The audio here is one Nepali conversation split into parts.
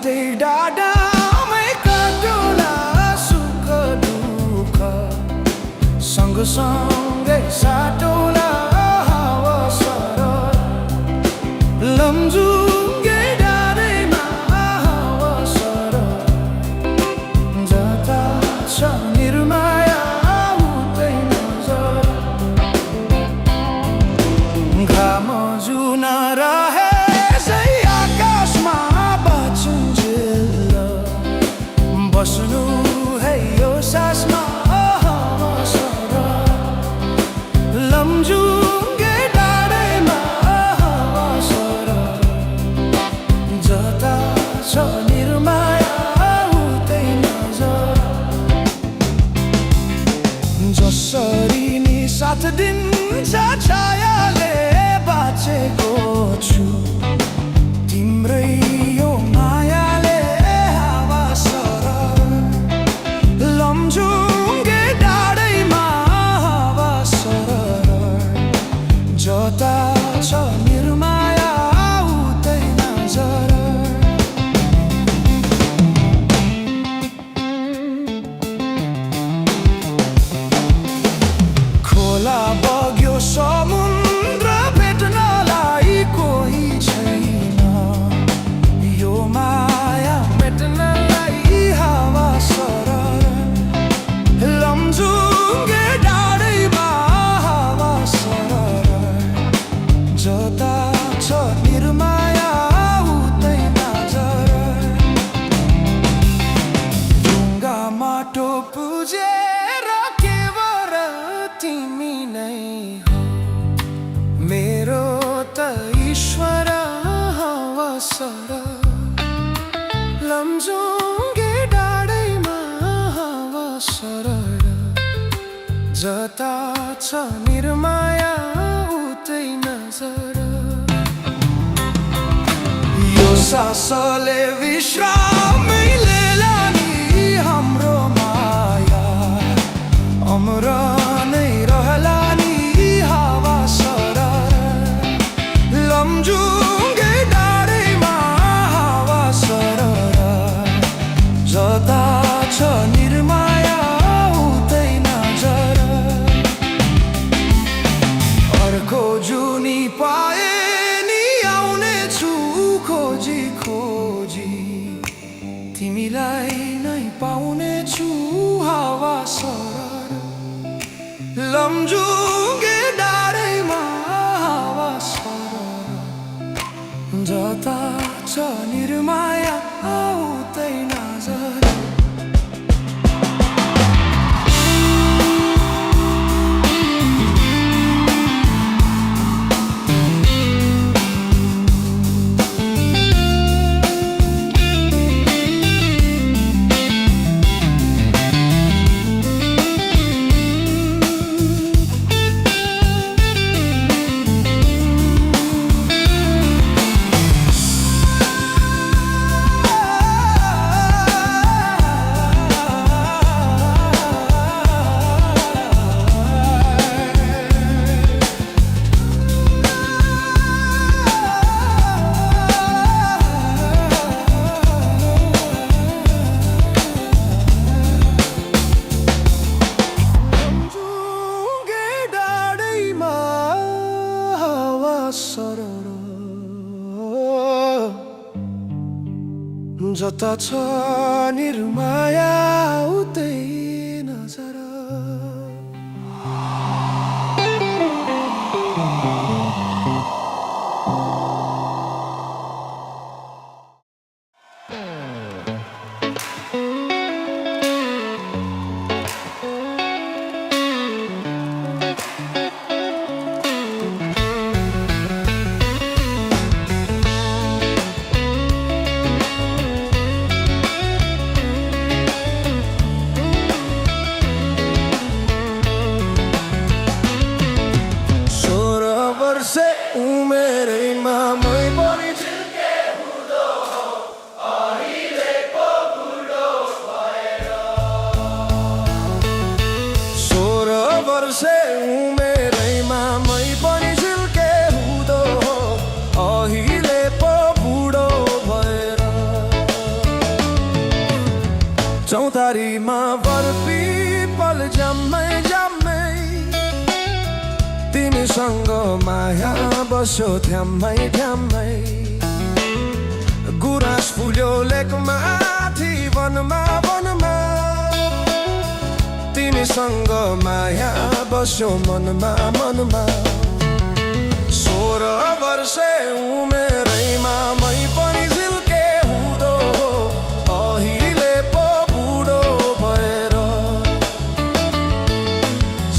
साथै डाँडामै काटुला सुख दुःख सँगसँगै साटौला हावा सरर लमजुङ्गे डाँडैमा हावा सरर जता छ निर्माया उतै नजर घाम जुन रहे बस्नु है यो सासमा हावा सरर लमजुङ्गे डाँडैमा हावा सरर जता छ निर्माया उतै नजर जसरी नि साथ दिन्छ छायाले बाँचेको छु तिम्रै यो मायाले हावा सरर लमजुङ्गे डाँडैमा हावा सरर जता छ निर्माया उतै नजर खोला बग्यो समुद्र भेट्नलाई कोही छैन यो माया मेट्नलाई हावा सरर लमजुङ्गे डाँडैमा हावा सरर जता छ निर्माया उतै नजर ढुङ्गा माटो पुजेर केवल तिमी नै हो मेरो त ईश्वर हावा सरर लमजुङ्गे डाँडैमा हावा सरर जता छ निर्माया उतै नजर यो सासले विश्रामै लिएला नि हाम्रो माया अमर नै रहला नि हावा सरर लमजुङ्गे डाँडैमा हावा सरर जता छ निर्माया उतै नजर अर्को जुनी पाए नि आउने छु खोजी खोजी तिमीलाई नै पाउने छु हावा सरर लमजुङ्गे डाँडैमा हावा सरर जता छ निर्माया उतै नजर जता छ निर्माया उतै नजर बारीमा बर्फी पल जम्मै जम्मै तिमीसँग माया बस्यो थ्याम्मै थ्याम्मै गुराँस फुल्यो लेकमाथि वनमा वनमा तिमीसँग माया बस्यो मनमा मनमा 16 वर्षे उमेरैमा मै पनि झिल्के हुँदो हो अहिले पो बुढो भएर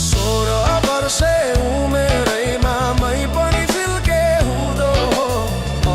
16 वर्षे उमेरैमा मै पनि झिल्के हुँदो हो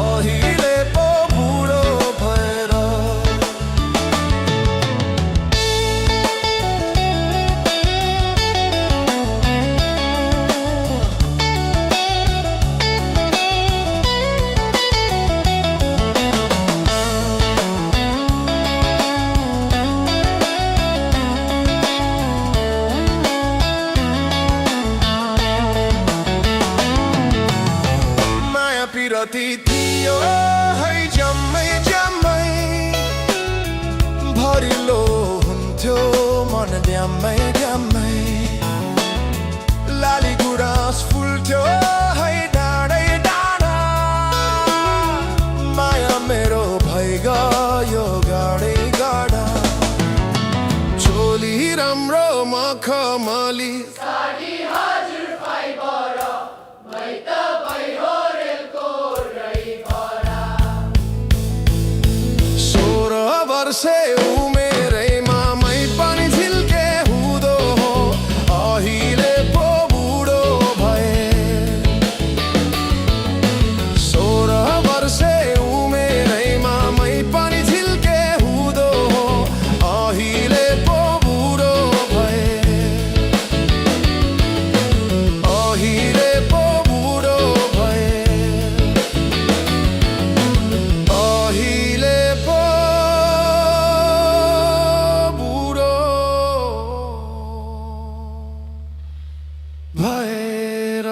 अहिले पो बुढो भएर पिरती थियो है जम्मै जम्मै भरिलो हुन्थ्यो मन ड्याम्मै ड्याम्मै लाली गुराँस फुल्थ्यो है डाँडै डाँडा माया मेरो भइगयो गाडै गाडा चोली राम्रो मखमली साडी हजुर फाइबर मै त भइहो रेलको ड्राइभरा 16 वर्षे उमेरैमा मै पनि झिल्के हुँदो हो अहिले पो बुढो भए 16 वर्षे उमेरैमा मै पनि झिल्के हुँदो हो अहिले पो बुढो भए अहिले पो बुढो भए अहिले पो बुढो भएर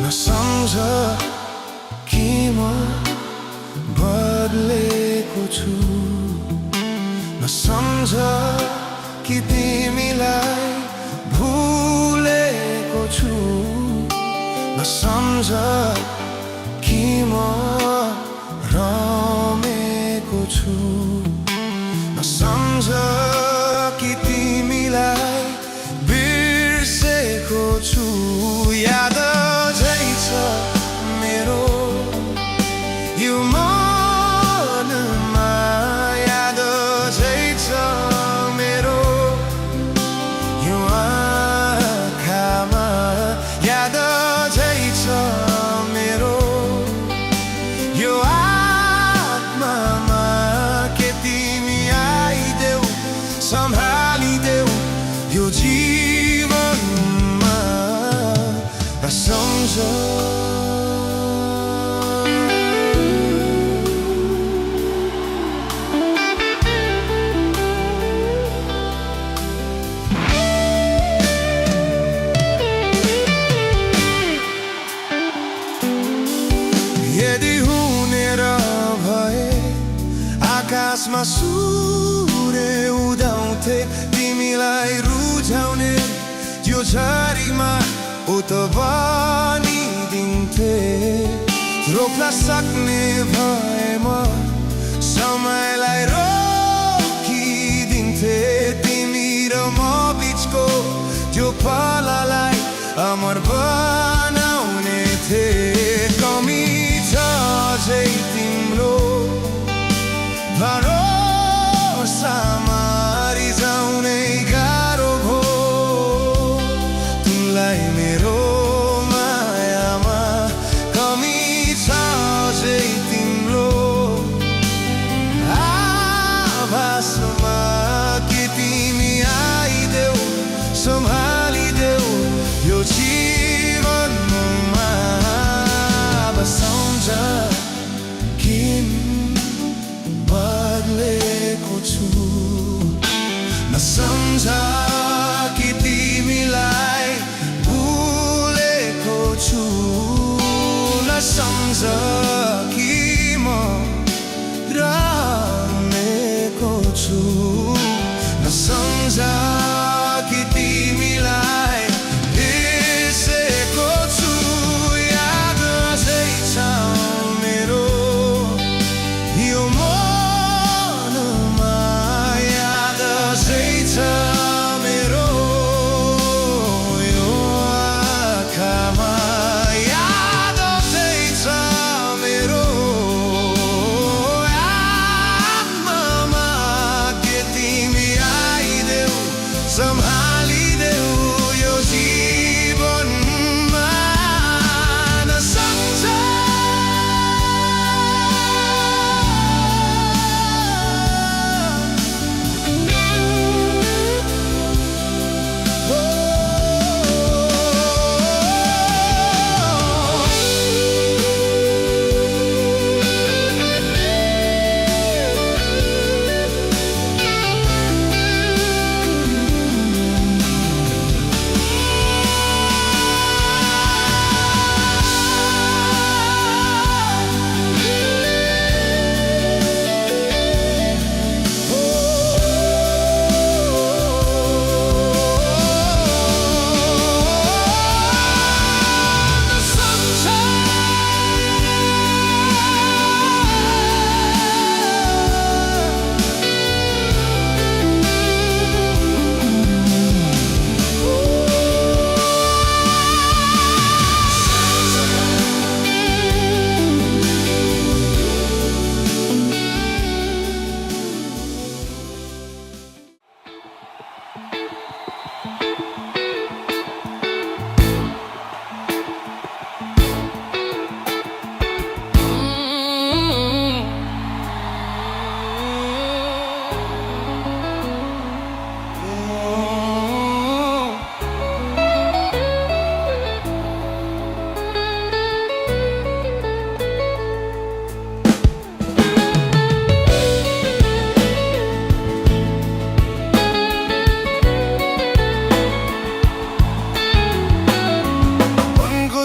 नसम्झ कि म बदलेको छु नसम्झ कि तिमीलाई भुलेको छु नसम्झ कि म रमेको छु नसम्झ कि तिमीलाई बिर्सेको छु याद मेरो यो मनमा याद छ मेरो यो आँखामा याद छ मेरो यो आत्मामा के तिमी आइदेऊ सम्हालिदेऊ यो जीवनमा नसम्झ यदि हुने र भए आकाशमा सूर्य उदाउँथे तिमीलाई रुझाउने यो झरीमा उत बनिदिन्थे रोक्न सक्ने भए म समयलाई रोकिदिन्थे तिमी र म बिचको त्यो पललाई अमर बनाउने थिए कमी छ अझै तिम्रो भरोसामा रिजाउनै गाह्रो भो कि म रामेको छु नसम्झ कि तिमीलाई बिर्सेको छु याद अझै छ मेरो यो मनमा याद अझै छ मेरो यो आँखामा याद अझै छ मेरो आत्मामा के तिमी आइदेऊ सम्हालिदेऊ यो जीवनमा नसम्झ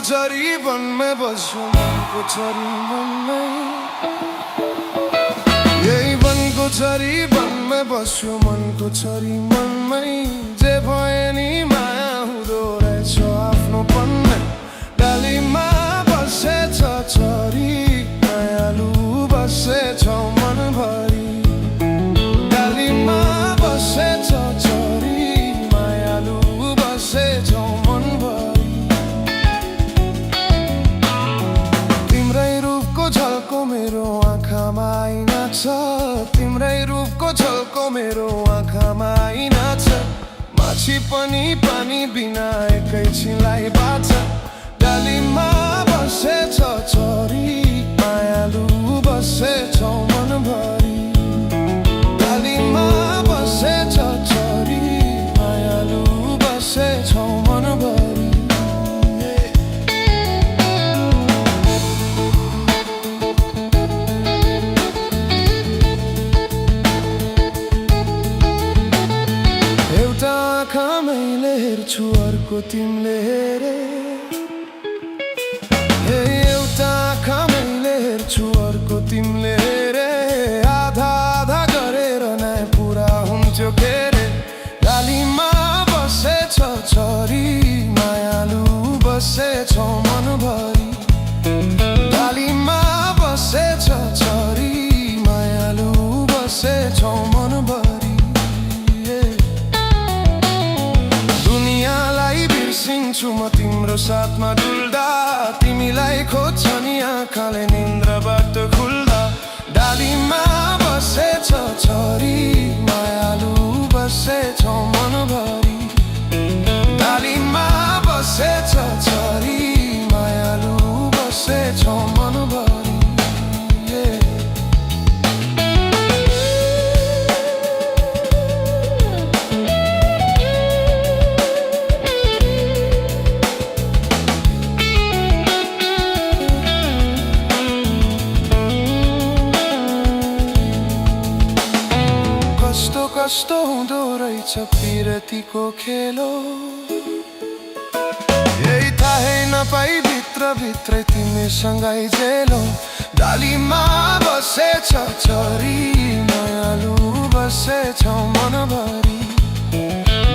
छोरी वनमै बस्यो मनको छोरी वनमै यही वनको छोरी वनमै बस्यो मनको छोरी मनमै जे भए नि माया हुँदो रहेछ आफ्नो पन्नै डालीमा बसेछ छोरी मायालु बसेछ मनभरि डालीमा बसेछ छोरी मायालु बसेछ मनभरि मेरो आँखामा आइना छ तिम्रै रूपको झल्को मेरो आँखामा आइना छ माछी पनि पानी बिना एकैछिनलाई बाँच्छ डालीमा बसेछ छोरी मायालु बसेछ मनभरि डालीमा बसेछ छोरी मायालु बसेछ मनभरि मैले हेर्छु अर्को तिमीले हेरे एउटा आँखा मैले हेर्छु अर्को तिमीले हेरे आधा आधा गरेर नै पुरा हुन्थ्यो के रे डालीमा बसेछ छोरी मायालु बसेछ मनभरि डालीमा बसेछ छोरी मायालु बसेछ मनभरि सिन्छु म तिम्रो साथमा डुल्दा तिमीलाई खोज्छ नि आँखाले निन्द्राबाट खुल्दा डालीमा बसेछ छोरी मायालु बसेछ मनभरि डालीमा बसेछ छोरी मायालु बसेछ मनभरि कस्तो हुँदो रहेछ पिरतीको खेलो यही थाहै नपाई भित्रभित्रै तिमीसँगै जेलो डालीमा बसेछ चरी मायालु बसेछौ मनभरि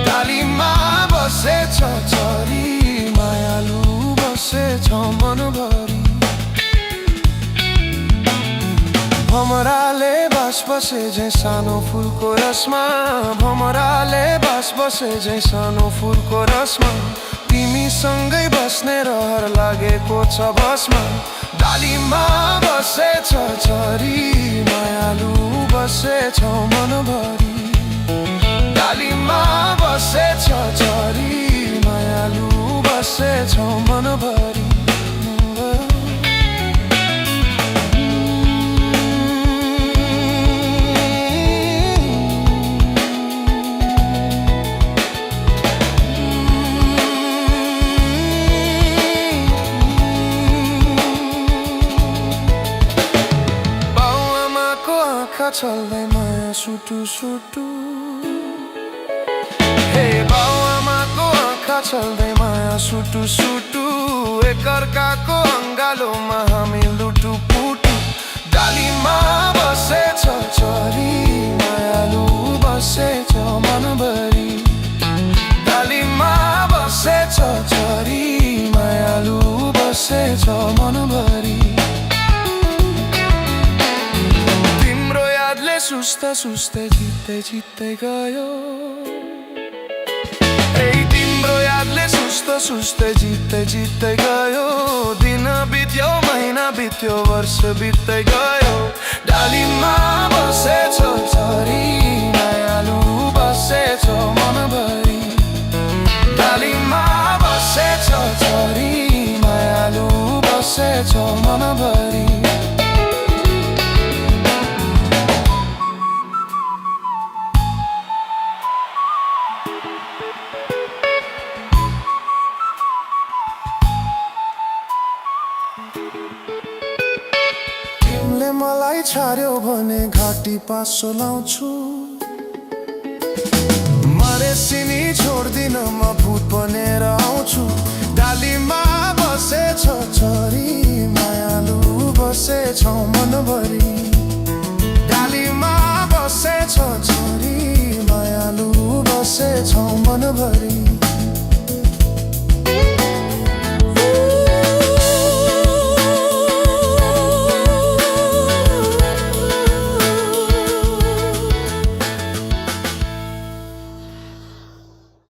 डालीमा बसेछ चरी मायालु बसेछौ मनभरि भमराले बास बसे झै सानो फुलको रसमा भमराले बास बसे झै सानो फुलको रसमा तिमीसँगै बस्ने रहर लागेको छ बसमा डालीमा बसेछ चरी मायालु बसेछौ मनभरि डालीमा बसेछ चरी मायालु बसेछौ मनभरि चल्दै माया सुटु सुटु हे बाउआमाको आँखा चल्दै माया सुटु सुटु एकअर्काको अङ्गालोमा हामी लुटु पुटु डालीमा बसेछ चरी मायालु बसेछ मनभरि डालीमा बसेछ चरी मायालु बसेछ मनभरि सुस्ता सुस्ता जित्दै जित्दै गयो तिम्रो यादले सुस्ता सुस्ता जित्दै जित्दै गयो दिन बित्यो महिना बित्यो वर्ष बित्दै गयो डालीमा बसेछ चरी मायालु बसेछ मनभरि डालीमा बसेछ चरी मायालु बसेछ मनभरि तिमीले मलाई छाड्यौ भने घाँटी पासो लाउँछु मरेसिनी छोड्दिन म भूत बनेर आउँछु डालीमा बसेछ चरी मायालु बसेछौ मनभरि डालीमा बसेछ चरी मायालु बसेछौ मनभरि